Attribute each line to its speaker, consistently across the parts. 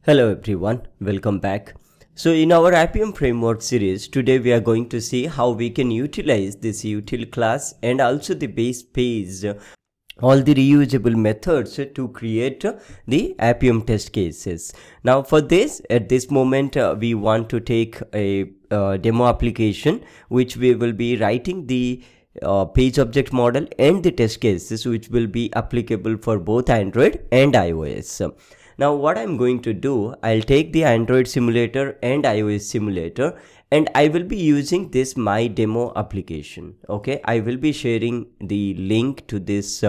Speaker 1: Hello everyone, welcome back. So in our Appium framework series, today we are going to see how we can utilize this util class and also the base page, all the reusable methods to create the Appium test cases. Now for this, at this moment, we want to take a demo application which we will be writing the page object model and the test cases which will be applicable for both Android and iOS. Now what I'm going to do, I'll take the Android simulator and iOS simulator and I will be using this my demo application. Okay, I will be sharing the link to this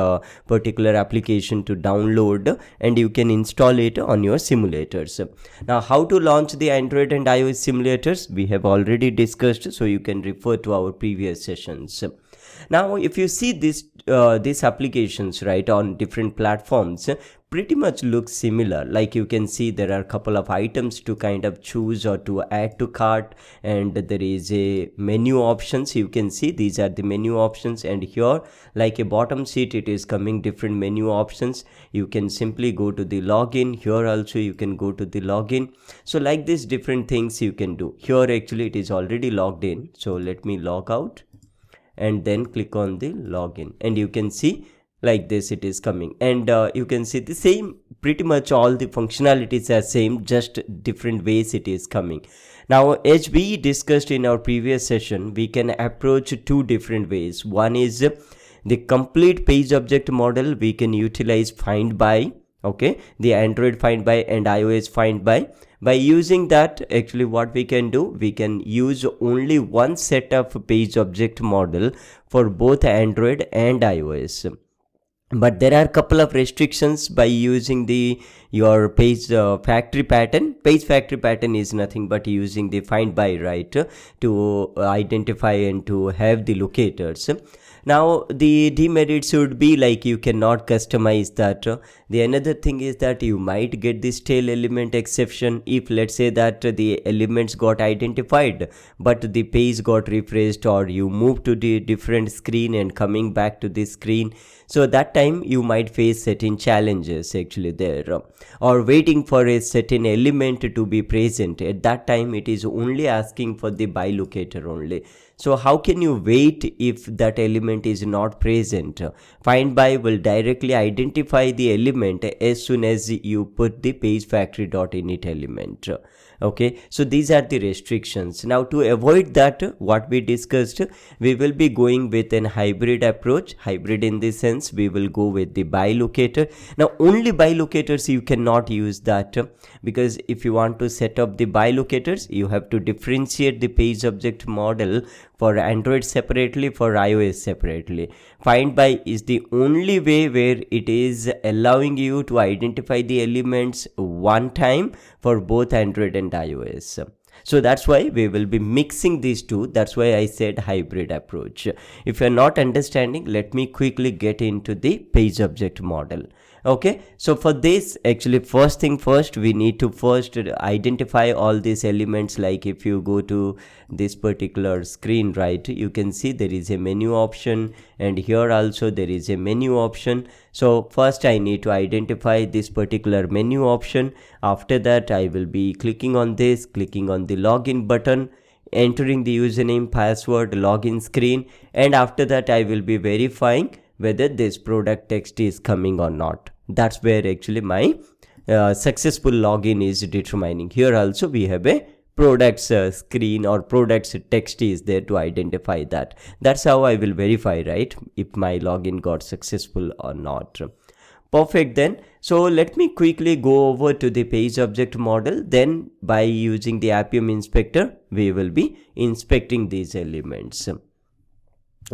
Speaker 1: particular application to download and you can install it on your simulators. Now how to launch the Android and iOS simulators we have already discussed, so you can refer to our previous sessions. Now if you see these applications right on different platforms pretty much looks similar. Like you can see there are a couple of items to kind of choose or to add to cart, and there is a menu options. You can see these are the menu options, and here like a bottom sheet it is coming different menu options. You can simply go to the login. Here also you can go to the login. So like this different things you can do. Here actually it is already logged in, so let me log out and then click on the login, and you can see like this it is coming, and you can see the same, pretty much all the functionalities are same, just different ways it is coming. Now as we discussed in our previous session, we can approach two different ways. One is the complete page object model. We can utilize find by, okay, the Android find by and iOS find by. By using that, actually what we can do, we can use only one set of page object model for both Android and iOS. But there are a couple of restrictions by using your page factory pattern. Page factory pattern is nothing but using the find by, right, to identify and to have the locators. Now the demerits should be like you cannot customize that. The another thing is that you might get this tail element exception if let's say that the elements got identified but the page got refreshed, or you move to the different screen and coming back to this screen. So that time you might face certain challenges actually there, or waiting for a certain element to be present. At that time it is only asking for the by locator only. So how can you wait if that element is not present? Find by will directly identify the element as soon as you put the page factory.init element. Okay, so these are the restrictions. Now to avoid that, what we discussed, we will be going with an hybrid approach. Hybrid in this sense, we will go with the by locator. Now only by locators you cannot use that, because if you want to set up the by locators, you have to differentiate the page object model for Android separately, for iOS separately. Find by is the only way where it is allowing you to identify the elements one time for both Android and iOS. So that's why we will be mixing these two. That's why I said hybrid approach. If you're not understanding, let me quickly get into the page object model. Okay, so for this, actually first thing first, we need to first identify all these elements. Like if you go to this particular screen, right, you can see there is a menu option, and here also there is a menu option. So first I need to identify this particular menu option. After that I will be clicking on this, clicking on the login button, entering the username, password, login screen, and after that I will be verifying whether this product text is coming or not. That's where actually my successful login is determining. Here also we have a products screen or products text is there to identify that. That's how I will verify, right, if my login got successful or not. Perfect then. So let me quickly go over to the page object model. Then by using the Appium inspector, we will be inspecting these elements.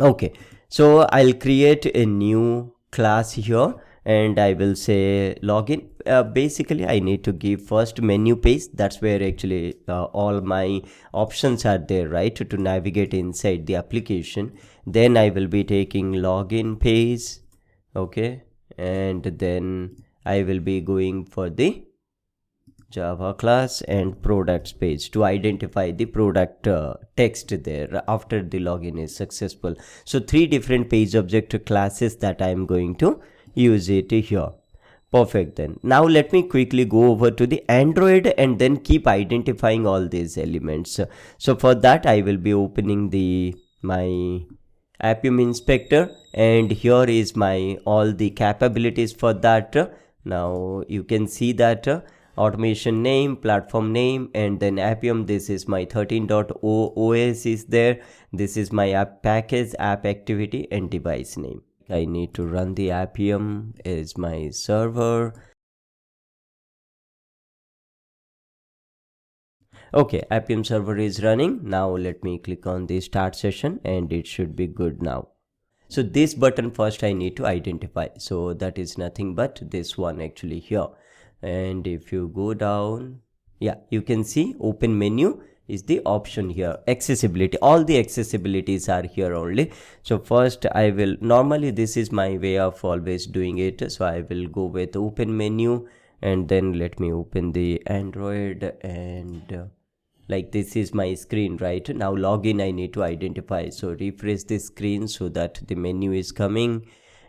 Speaker 1: Okay, so I'll create a new class here and I will say login. Basically I need to give first menu page. That's where actually all my options are there, right, to navigate inside the application. Then I will be taking login page. Okay, and then I will be going for the Java class and products page to identify the product text there after the login is successful. So three different page object classes that I am going to use it here. Perfect then. Now let me quickly go over to the Android and then keep identifying all these elements. So for that I will be opening my Appium inspector, and here is my all the capabilities for that. Now you can see that automation name, platform name, and then Appium. This is my 13.0 OS is there. This is my app package, app activity, and device name. I need to run the Appium is my server. Okay, Appium server is running. Now let me click on the start session and it should be good now. So this button first I need to identify. So that is nothing but this one actually here. And if you go down, yeah, you can see open menu is the option here. Accessibility, all the accessibilities are here only. So first I will, normally this is my way of always doing it. So I will go with open menu and then let me open the Android and like this is my screen, right? Now login I need to identify. So refresh the screen so that the menu is coming.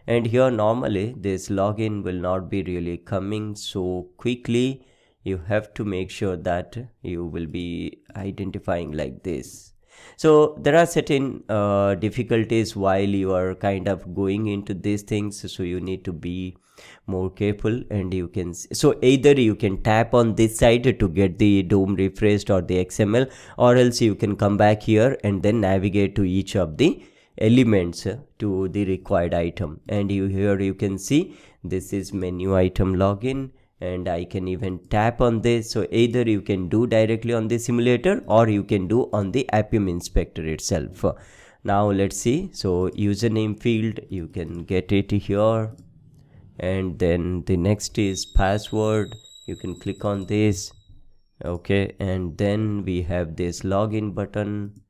Speaker 1: And here normally this login will not be really coming so quickly. You have to make sure that you will be identifying like this. So there are certain difficulties while you are kind of going into these things, so you need to be more careful. And you can so either you can tap on this side to get the DOM refreshed or the XML, or else you can come back here and then navigate to each of the elements to the required item. And here you can see this is menu item login, and I can even tap on this. So either you can do directly on the simulator or you can do on the Appium inspector itself. Now let's see. So username field, you can get it here, and then the next is password. You can click on this. Okay, and then we have this login button,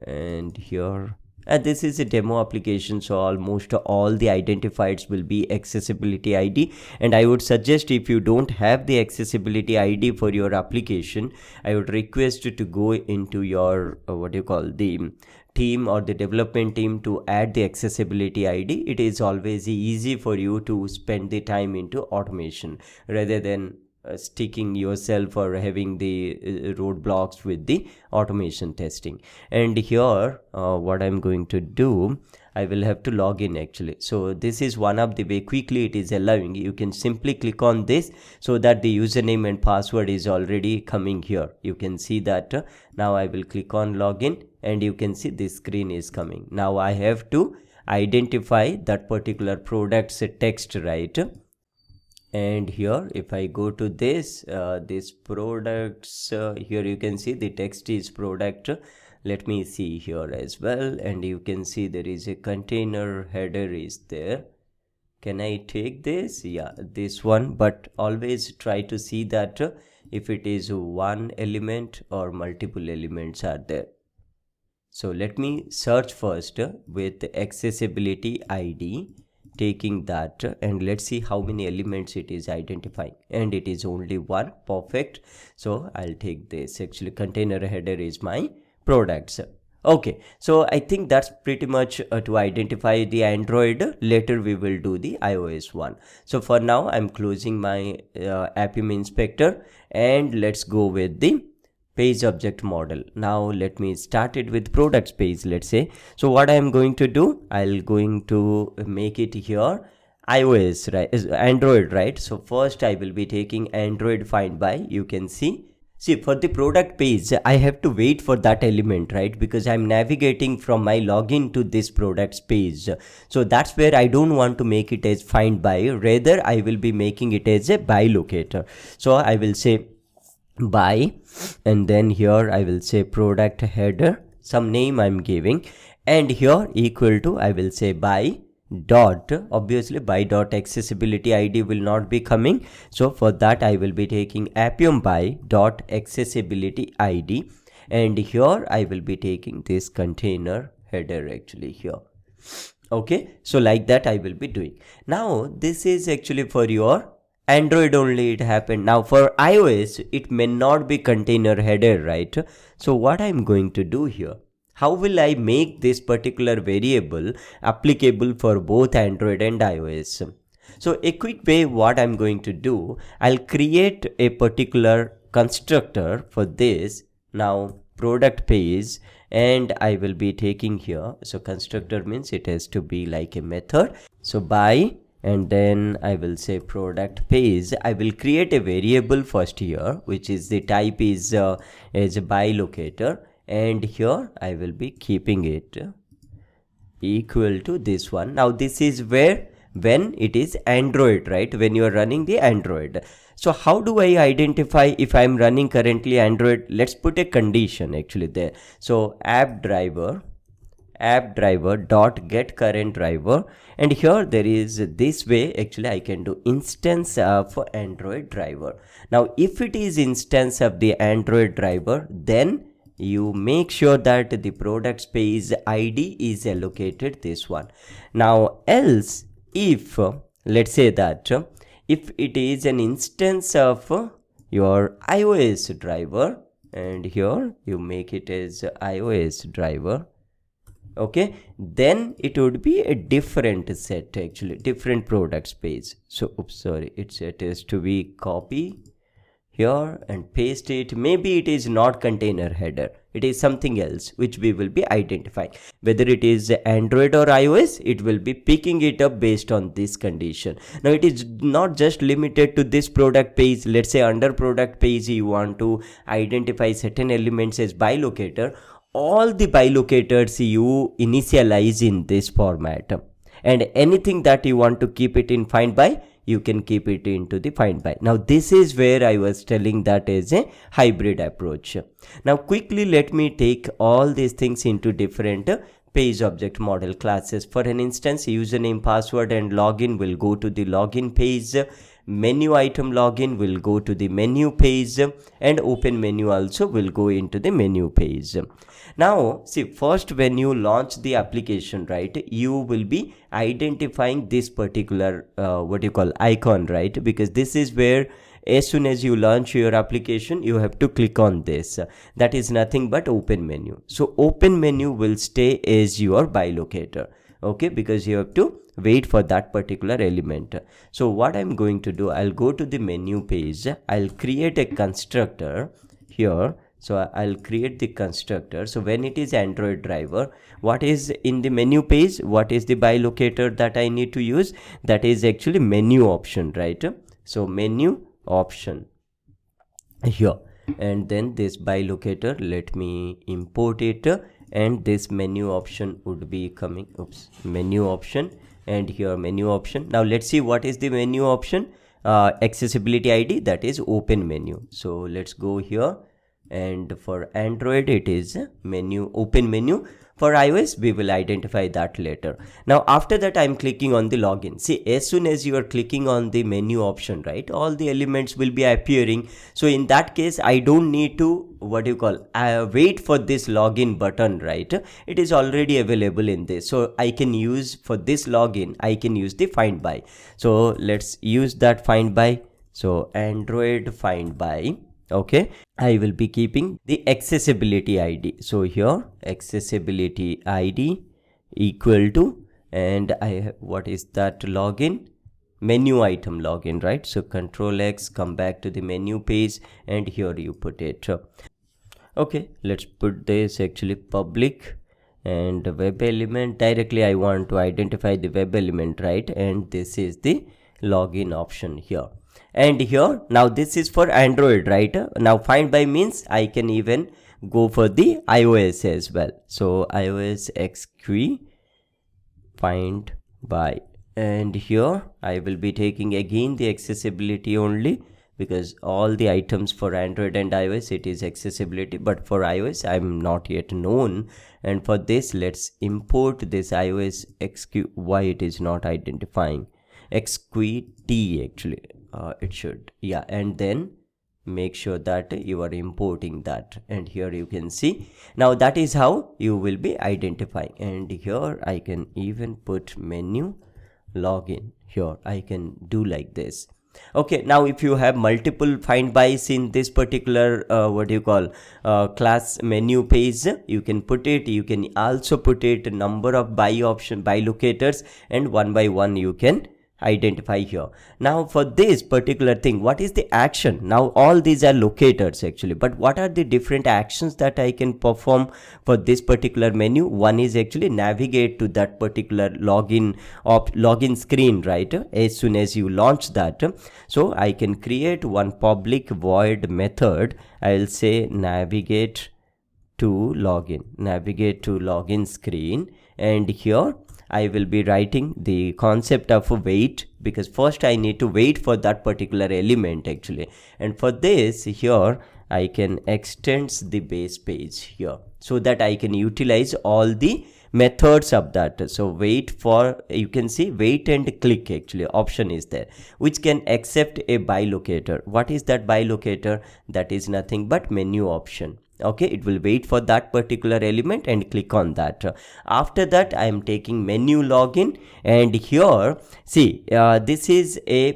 Speaker 1: and here this is a demo application, so almost all the identifiers will be accessibility ID. And I would suggest, if you don't have the accessibility ID for your application, I would request you to go into your what you call the team or the development team to add the accessibility ID. It is always easy for you to spend the time into automation rather than sticking yourself or having the roadblocks with the automation testing. And here what I'm going to do, I will have to log in actually. So this is one of the way quickly it is allowing. You can simply click on this so that the username and password is already coming here. You can see that now I will click on login, and you can see this screen is coming. Now I have to identify that particular product's text, right? And here if I go to this products, here you can see the text is product. Let me see here as well, and you can see there is a container header is there. Can I take this? Yeah, this one, but always try to see that if it is one element or multiple elements are there. So let me search first with accessibility ID, taking that, and let's see how many elements it is identifying, and it is only one. Perfect. So I'll take this. Actually container header is my products. Okay, so I think that's pretty much to identify the Android. Later we will do the iOS one. So for now I'm closing my Appium inspector, and let's go with the page object model. Now let me start it with products page, let's say. So what I am going to do, I'll going to make it here iOS, right? Android, right? So first I will be taking Android find by. You can see for the product page I have to wait for that element, right? Because I'm navigating from my login to this products page. So that's where I don't want to make it as find by, rather I will be making it as a by locator. So I will say by, and then here I will say product header, some name I'm giving, and here equal to, I will say by dot, obviously by dot accessibility ID will not be coming. So for that I will be taking Appium by dot accessibility ID, and here I will be taking this container header actually here. Okay, so like that I will be doing. Now this is actually for your Android only it happened. Now for iOS it may not be container header, right? So what I'm going to do here, how will I make this particular variable applicable for both Android and iOS? So a quick way what I'm going to do, I'll create a particular constructor for this. Now product page, and I will be taking here, so constructor means it has to be like a method. So by, and then I will say product page. I will create a variable first here, which is the type is as a by locator, and here I will be keeping it equal to this one. Now this is where when it is Android, right, when you are running the Android. So how do I identify if I'm running currently Android? Let's put a condition actually there. So app driver dot get current driver, and here there is this way actually I can do instance of Android driver. Now if it is instance of the Android driver, then you make sure that the product page ID is allocated this one. Now else, if let's say that if it is an instance of your iOS driver, and here you make it as iOS driver, okay, then it would be a different set actually, different products page. So oops, sorry, it has to be copy here and paste it. Maybe it is not container header, it is something else which we will be identifying. Whether it is Android or iOS, it will be picking it up based on this condition. Now it is not just limited to this product page. Let's say under product page you want to identify certain elements as by locator. All the by locators you initialize in this format, and anything that you want to keep it in find by, you can keep it into the find by. Now this is where I was telling that is a hybrid approach. Now quickly let me take all these things into different page object model classes. For an instance, username, password and login will go to the login page, menu item login will go to the menu page, and open menu also will go into the menu page. Now see, first when you launch the application, right, you will be identifying this particular what you call icon, right, because this is where as soon as you launch your application you have to click on this. That is nothing but open menu. So open menu will stay as your by locator, okay, because you have to wait for that particular element. So what I'm going to do, I'll go to the menu page, I'll create a constructor here. So I'll create the constructor. So when it is Android driver, what is in the menu page, what is the by locator that I need to use? That is actually menu option, right? So menu option here, and then this by locator, let me import it, and this menu option would be coming, oops, menu option, and here menu option. Now let's see what is the menu option. Accessibility ID, that is open menu. So let's go here, and for Android it is menu, open menu. For iOS we will identify that later. Now after that I'm clicking on the login. See, as soon as you are clicking on the menu option, right, all the elements will be appearing. So in that case I don't need to what you call wait for this login button, right? It is already available in this. So I can use for this login, I can use the find by. So let's use that find by. So Android find by, okay, I will be keeping the accessibility ID. So here accessibility ID equal to, and I have, what is that login? Menu item login, right? So Control X, come back to the menu page, and here you put it. Okay, let's put this actually public, and web element directly I want to identify the web element, right? And this is the login option here. And here now this is for Android, right? Now find by means I can even go for the iOS as well. So iOS XQ find by, and here I will be taking again the accessibility only, because all the items for Android and iOS it is accessibility, but for iOS I'm not yet known. And for this let's import this iOS XQ. Why it is not identifying? XQT actually. It should, yeah, and then make sure that you are importing that, and here you can see. Now that is how you will be identifying, and here I can even put menu login. Here I can do like this. Okay, now if you have multiple find bys in this particular what do you call class menu page, you can put it. You can also put it number of by option, by locators, and one by one you can identify here. Now for this particular thing, what is the action? Now all these are locators actually, but what are the different actions that I can perform for this particular menu? One is actually navigate to that particular login screen, right? As soon as you launch that, so I can create one public void method. I'll say navigate to login screen, and here I will be writing the concept of wait, because first I need to wait for that particular element actually. And for this, here I can extend the base page here so that I can utilize all the methods of that. So wait for, you can see wait and click actually option is there, which can accept a by locator. What is that by locator? That is nothing but menu option. Okay, it will wait for that particular element and click on that. After that, I am taking menu login, and here see this is a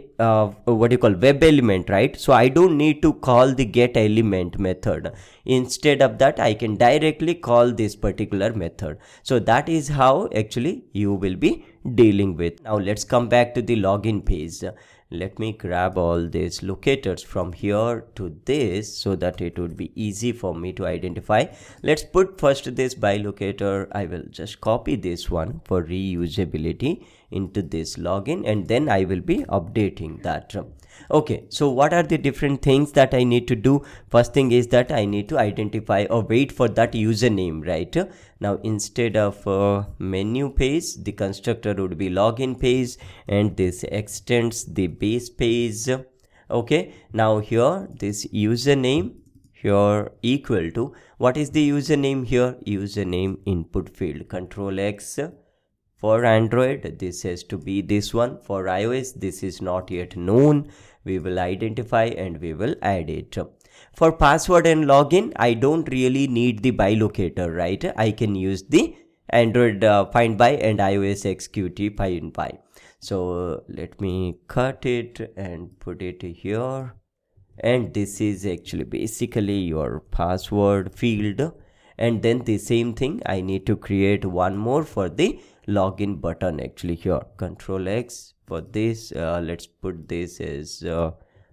Speaker 1: what you call web element, right? So I don't need to call the get element method. Instead of that, I can directly call this particular method. So that is how actually you will be dealing with. Now let's come back to the login page. Let me grab all these locators from here to this so that it would be easy for me to identify. Let's put first this by locator. I will just copy this one for reusability into this login, and then I will be updating that. Okay, so what are the different things that I need to do? First thing is that I need to identify or wait for that username, right? Now instead of menu page, the constructor would be login page, and this extends the base page. Okay, now here this username here equal to, what is the username here? Username input field, Control X. For Android, this has to be this one. For iOS, this is not yet known. We will identify and we will add it. For password and login, I don't really need the by locator, right? I can use the Android find by and iOS XQT find by. So let me cut it and put it here. And this is actually basically your password field. And then the same thing, I need to create one more for the login button actually here. Control X for this. Let's put this as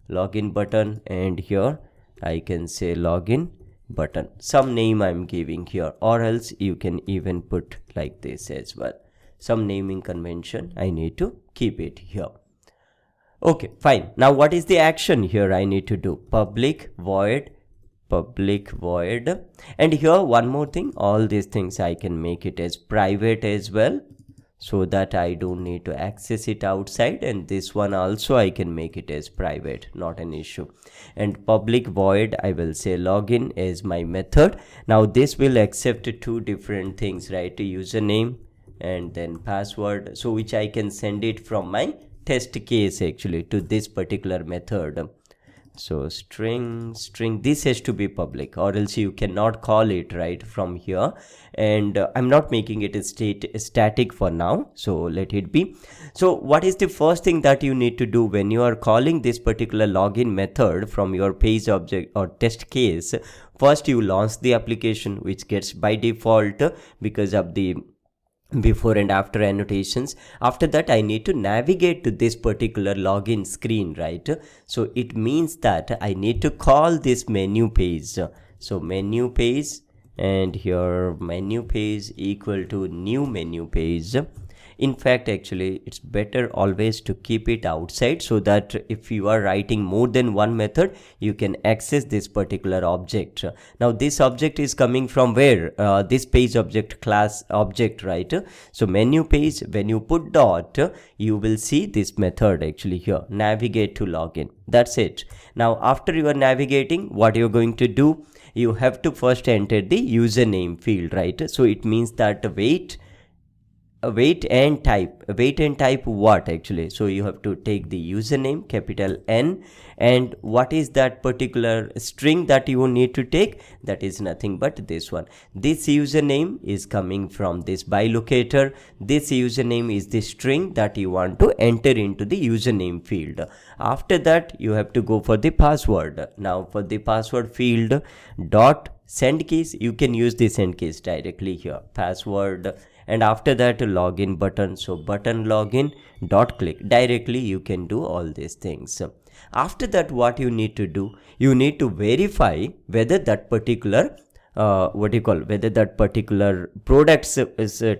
Speaker 1: login button, and here I can say login button. Some name I'm giving here, or else you can even put like this as well. Some naming convention I need to keep it here. Okay, fine. Now what is the action here I need to do? Public void, and here one more thing, all these things I can make it as private as well, so that I don't need to access it outside, and this one also I can make it as private, not an issue. And public void, I will say login as my method. Now this will accept two different things, right? Username and then password, so which I can send it from my test case actually to this particular method. So string, this has to be public, or else you cannot call it right from here. And I'm not making it a static for now, so let it be. So what is the first thing that you need to do when you are calling this particular login method from your page object or test case? First you launch the application, which gets by default because of the before and after annotations. After that I need to navigate to this particular login screen, right? So it means that I need to call this menu page. So menu page, and here menu page equal to new menu page. In fact, actually it's better always to keep it outside, so that if you are writing more than one method, you can access this particular object. Now this object is coming from where? This page object class object, right? So menu page, when you put dot, you will see this method actually here, navigate to login. That's it. Now after you are navigating, what you're going to do, you have to first enter the username field, right? So it means that wait and type what actually? So you have to take the username, capital N, and what is that particular string that you need to take? That is nothing but this one. This username is coming from this by locator. This username is the string that you want to enter into the username field. After that you have to go for the password. Now for the password field, dot send case, you can use the send case directly here, password, and after that login button. So button login dot click, directly you can do all these things. After that, what you need to do, you need to verify whether that particular whether that particular product's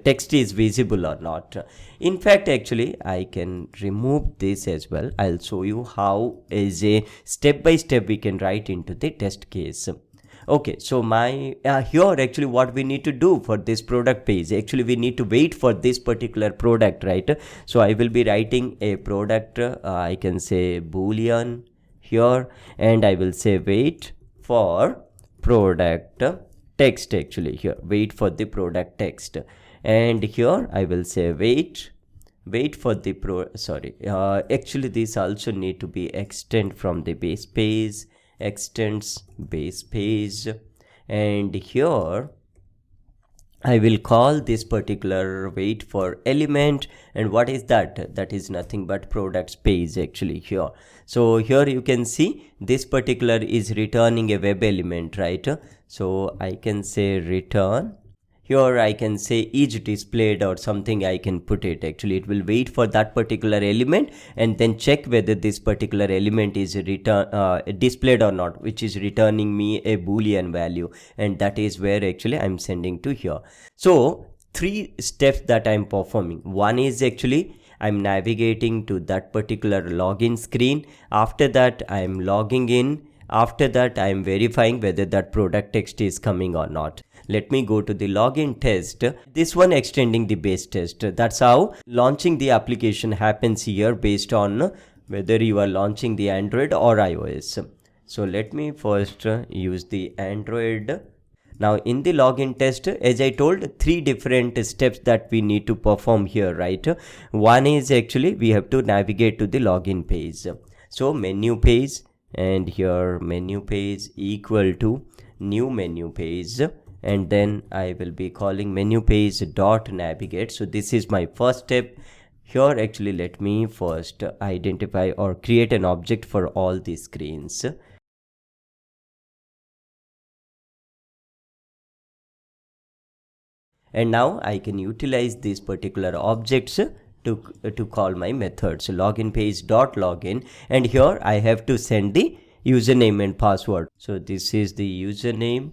Speaker 1: text is visible or not. In fact, actually I can remove this as well. I'll show you how is a step by step we can write into the test case. Okay, so my here actually what we need to do for this product page, actually we need to wait for this particular product, right? So I will be writing a product, I can say boolean here, and I will say wait for product text. Actually here wait for the product text, and here I will say wait for the actually this also need to be extend from the base page, extends base page, and here I will call this particular wait for element, and what is that? That is nothing but products page actually here. So here you can see this particular is returning a web element, right? So I can say return. Here I can say is displayed or something I can put it. Actually it will wait for that particular element and then check whether this particular element is displayed or not, which is returning me a boolean value, and that is where actually I'm sending to here. So 3 steps that I'm performing. One is actually I'm navigating to that particular login screen. After that I'm logging in. After that I'm verifying whether that product text is coming or not. Let me go to the login test. This one extending the base test. That's how launching the application happens here, based on whether you are launching the Android or iOS. So let me first use the Android. Now in the login test, as I told, 3 different steps that we need to perform here, right? One is actually we have to navigate to the login page. So menu page, and here menu page equal to new menu page, and then I will be calling menu page dot navigate. So this is my first step. Here actually let me first identify or create an object for all these screens. And now I can utilize these particular objects to call my methods. Login page dot login, and here I have to send the username and password. So this is the username,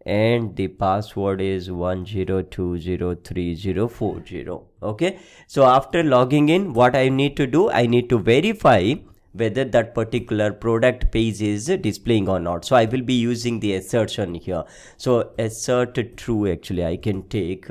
Speaker 1: and the password is 10203040. Okay, so after logging in, what I need to do, I need to verify whether that particular product page is displaying or not. So I will be using the assertion here. So assert true, actually I can take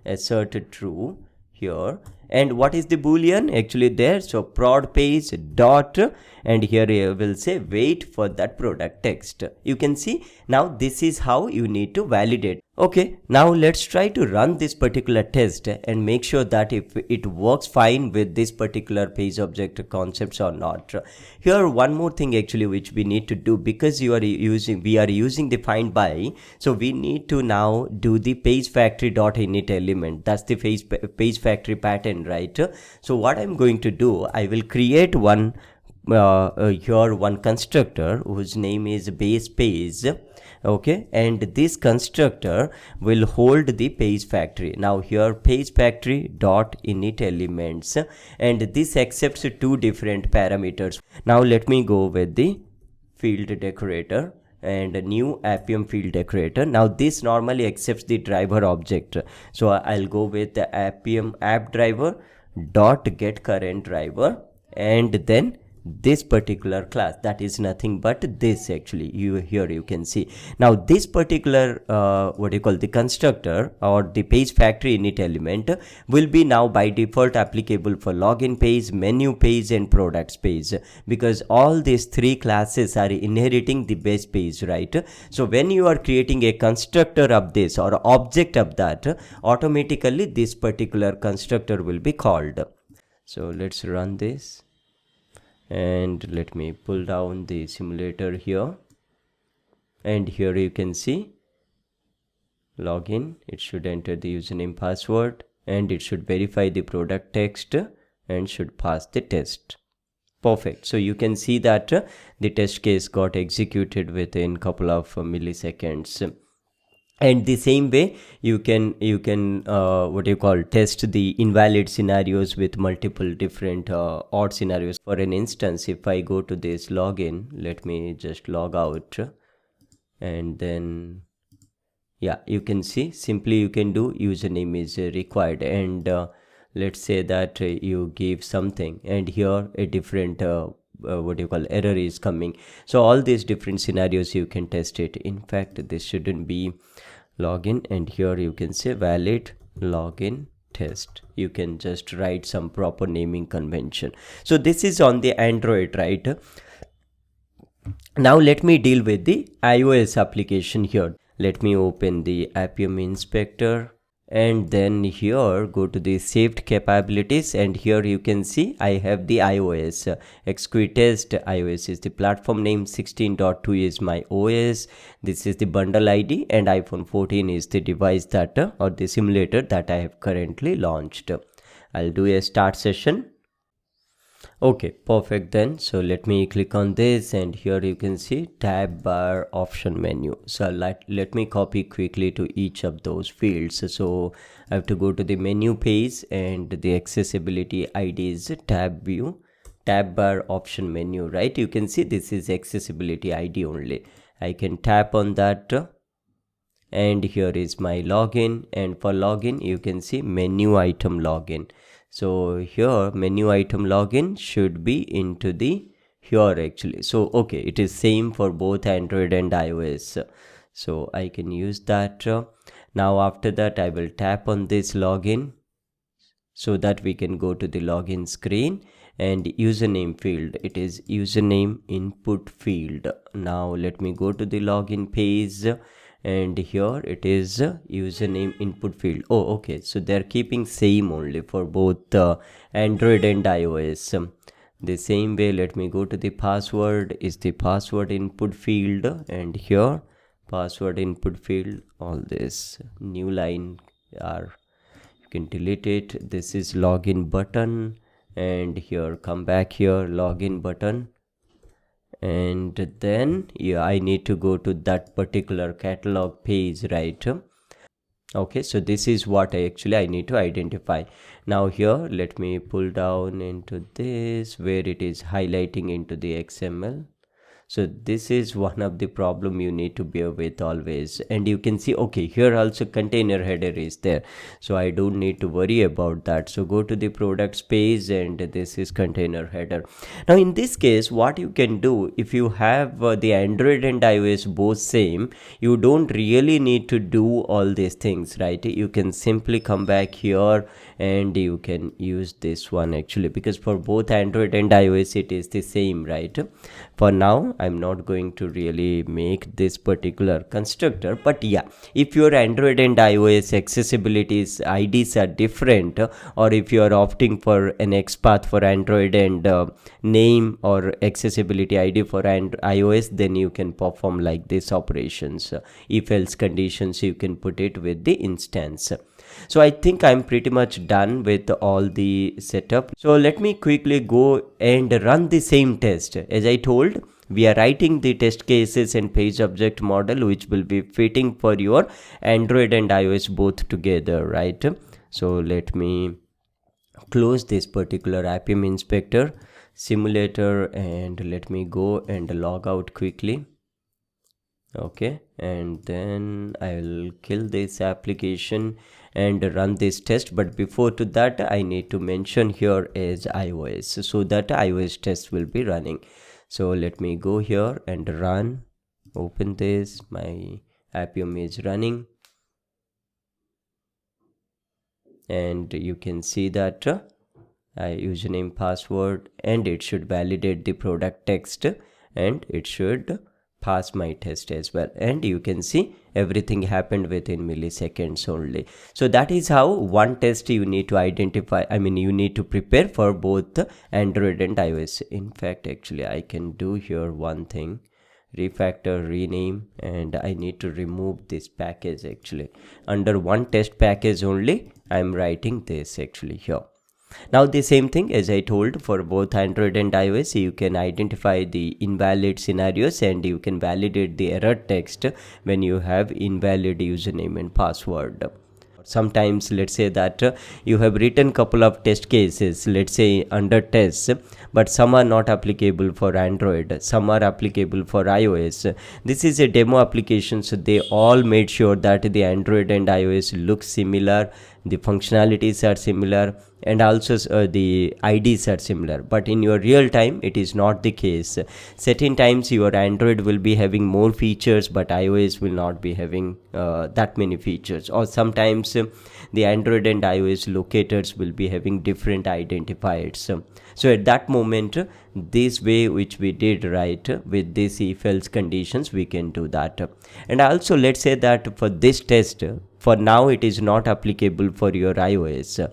Speaker 1: assert true here. And what is the boolean actually there? So prod page dot, and here I will say wait for that product text. You can see now this is how you need to validate. Okay, now let's try to run this particular test and make sure that if it works fine with this particular page object concepts or not. Here one more thing actually which we need to do, because we are using the find by, so we need to now do the page factory dot init element. That's the page factory pattern, right? So what I'm going to do, I will create one here one constructor whose name is base page. Okay, and this constructor will hold the page factory. Now here page factory dot init elements, and this accepts 2 different parameters. Now let me go with the field decorator and a new Appium field decorator. Now this normally accepts the driver object, so I'll go with the Appium app driver dot get current driver, and then this particular class, that is nothing but this. Actually here you can see now this particular the constructor or the page factory init element will be now by default applicable for login page, menu page, and products page, because all these 3 classes are inheriting the base page, right? So when you are creating a constructor of this or object of that, automatically this particular constructor will be called. So let's run this, and let me pull down the simulator here, and here you can see login. It should enter the username, password, and it should verify the product text and should pass the test. Perfect. So you can see that the test case got executed within couple of milliseconds. And the same way you can what you call test the invalid scenarios with multiple different odd scenarios. For an instance, if I go to this login, let me just log out, and then yeah, you can see simply you can do username is required, and let's say that you give something, and here a different what you call error is coming. So all these different scenarios you can test it. In fact, this shouldn't be login, and here you can say valid login test. You can just write some proper naming convention. So this is on the Android, right? Now let me deal with the iOS application here. Let me open the Appium inspector, and then here go to the saved capabilities, and here you can see I have the iOS. Exquitest iOS is the platform name, 16.2 is my OS, this is the bundle ID, and iPhone 14 is the device that or the simulator that I have currently launched. I'll do a start session. Okay, perfect then. So let me click on this, and here you can see tab bar option menu. So let me copy quickly to each of those fields. So I have to go to the menu page, and the accessibility ID is tab view, tab bar option menu, right? You can see this is accessibility ID only. I can tap on that, and here is my login, and for login you can see menu item login. So here menu item login should be into the here actually. So okay, it is same for both Android and iOS, so I can use that. Now after that I will tap on this login so that we can go to the login screen, and username field, it is username input field. Now let me go to the login page, and here it is username input field. Oh okay, so they're keeping same only for both Android and iOS. The same way, let me go to the password, is the password input field, and here password input field, all this new line are, you can delete it. This is login button, and here come back here login button, and then yeah, I need to go to that particular catalog page, right? Okay, so this is what I need to identify. Now here let me pull down into this where it is highlighting into the XML. So this is one of the problem you need to bear with always, and you can see okay, here also container header is there, so I don't need to worry about that. So go to the products page, and this is container header. Now in this case, what you can do, if you have the Android and iOS both same, you don't really need to do all these things, right? You can simply come back here and you can use this one actually, because for both Android and iOS it is the same, right? For now I'm not going to really make this particular constructor, but yeah, if your Android and iOS accessibilities IDs are different, or if you are opting for an XPath for Android and name or accessibility ID for iOS, then you can perform like this operations. If else conditions you can put it with the instance. So I think I'm pretty much done with all the setup. So let me quickly go and run the same test. As I told, we are writing the test cases and page object model which will be fitting for your Android and iOS both together, right? So let me close this particular Appium inspector simulator, and let me go and log out quickly. Okay, and then I will kill this application and run this test, but before to that I need to mention here as iOS so that iOS test will be running. So let me go here and run, open this, my Appium is running, and you can see that username, password, and it should validate the product text, and it should pass my test as well, and you can see everything happened within milliseconds only. So that is how one test you need to identify, you need to prepare for both Android and iOS. In fact, actually I can do here one thing, refactor, rename, and I need to remove this package actually. Under one test package only I'm writing this actually here. Now the same thing as I told, for both Android and iOS, you can identify the invalid scenarios and you can validate the error text when you have invalid username and password. Sometimes let's say that you have written couple of test cases, let's say under tests, but some are not applicable for Android, some are applicable for iOS. This is a demo application, so they all made sure that the Android and iOS look similar, the functionalities are similar, and also the IDs are similar. But in your real time it is not the case. Certain times your Android will be having more features but iOS will not be having that many features, or sometimes the Android and iOS locators will be having different identifiers. So at that moment, this way which we did, right, with this if else conditions, we can do that. And also let's say that for this test, for now it is not applicable for your iOS.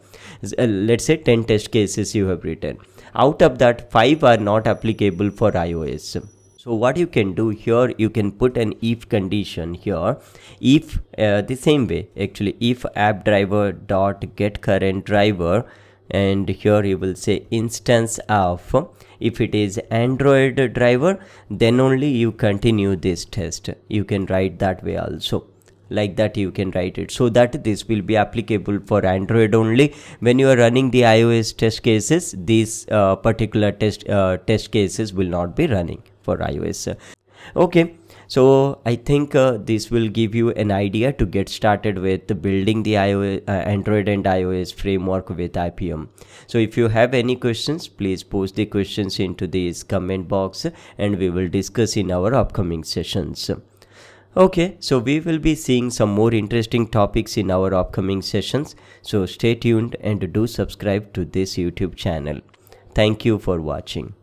Speaker 1: Let's say 10 test cases you have written, out of that 5 are not applicable for iOS. So what you can do here, you can put an if condition here. If the same way actually, if app driver dot get current driver, and here you will say instance of, if it is Android driver, then only you continue this test. You can write that way also, like that you can write it, so that this will be applicable for Android only. When you are running the iOS test cases, these particular test cases will not be running for iOS. Okay, so I think this will give you an idea to get started with building the Android and iOS framework with Appium. So if you have any questions, please post the questions into this comment box and we will discuss in our upcoming sessions. Okay, so we will be seeing some more interesting topics in our upcoming sessions. So stay tuned and do subscribe to this YouTube channel. Thank you for watching.